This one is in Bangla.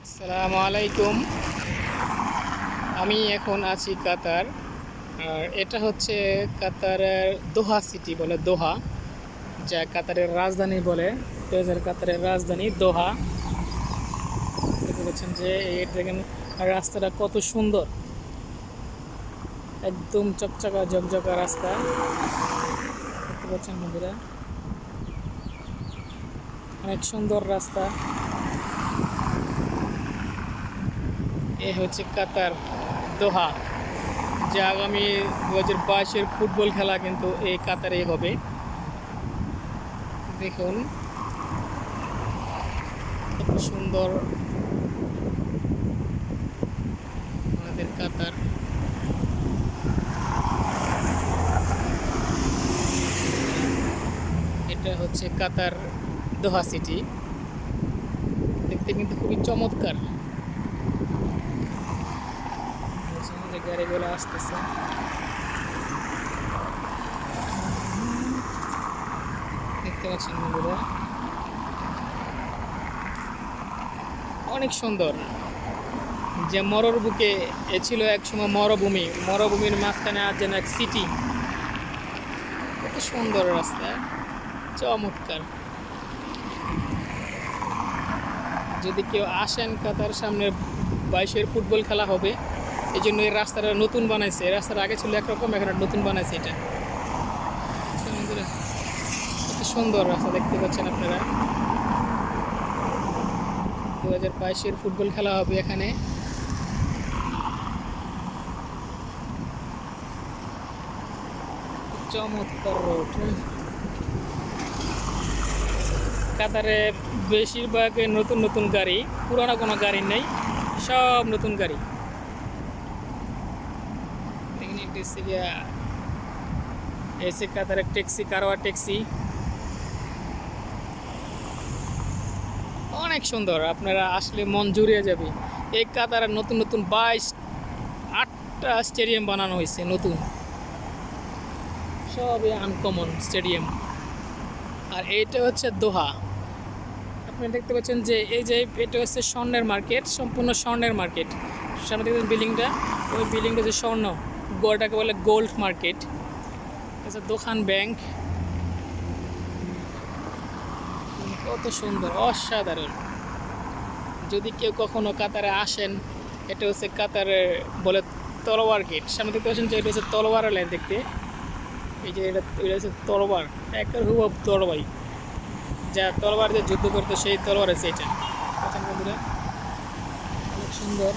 আসসালামু আলাইকুম। আমি এখন আছি কাতার। আর এটা হচ্ছে কাতারের দোহা সিটি বলে, দোহা, যা কাতারের রাজধানী বলে। কাতারের রাজধানী দোহা। দেখতে পাচ্ছেন যে এর দেখেন রাস্তাটা কত সুন্দর, একদম চকচকা ঝকঝকা রাস্তা। দেখতে পাচ্ছেন বন্ধুরা, অনেক সুন্দর রাস্তা। এ হচ্ছে কাতার দোহা, যা আগামী 2022-এর ফুটবল খেলা কিন্তু এই কাতারেই হবে। দেখুন কত সুন্দর আমাদের কাতার। এটা হচ্ছে কাতার দোহা সিটি, দেখতে কিন্তু খুবই চমৎকার। যে গাড়িগুলো আসতেছে, দেখতে পাচ্ছেন বন্ধুরা, অনেক সুন্দর। যে মরুর বুকে এ ছিল একসময় মরুভূমি, মরুভূমির মাঝখানে আজ যেন এক সিটি। কত সুন্দর রাস্তা, চমৎকার। যদি কেউ আসেন, কাতার সামনে 22-এর ফুটবল খেলা হবে, এই জন্য এই রাস্তাটা নতুন বানাইছে। এই রাস্তাটা আগে ছিল একরকম, এখন নতুন বানাইছে এটা। কত সুন্দর রাস্তা দেখতে পাচ্ছেন আপনারা। 2022-এর ফুটবল খেলা হবে এখানে। চমৎকার রোড। কাতারে বেশিরভাগ নতুন নতুন গাড়ি, পুরানো কোনো গাড়ি নেই, সব নতুন গাড়ি। এসে কাতারের ট্যাক্সি, কারওয়া ট্যাক্সি অনেক সুন্দর। আপনারা আসলে মন জুড়িয়ে যাবে। এই কাতারে নতুন নতুন 8টা স্টেডিয়াম বানানো হয়েছে নতুন, সবই আনকমন স্টেডিয়াম। আর এইটা হচ্ছে দোহা। আপনি দেখতে পাচ্ছেন যে এই যে এটা হচ্ছে স্বর্ণের মার্কেট, সম্পূর্ণ স্বর্ণের মার্কেট। সামনে দেখবেন বিল্ডিংটা, ওই বিল্ডিংটা হচ্ছে স্বর্ণ, গোলটাকে বলে গোল্ড মার্কেট। আচ্ছা, দোকান ব্যাংক, কত সুন্দর, অসাধারণ। যদি কেউ কখনো কাতারে আসেন, এটা হচ্ছে কাতারে বলে তলোয়ার গেট। সামনে দেখতে পাচ্ছেন যে এটা হচ্ছে তলোয়ার লাইন দেখতে। এই যে এটা হচ্ছে তলোয়ার, একটা হুবহু তলোয়ার, যা তলোয়ার যে যুদ্ধ করতো সেই তলোয়ার আছে এটা। বন্ধুরা, অনেক সুন্দর।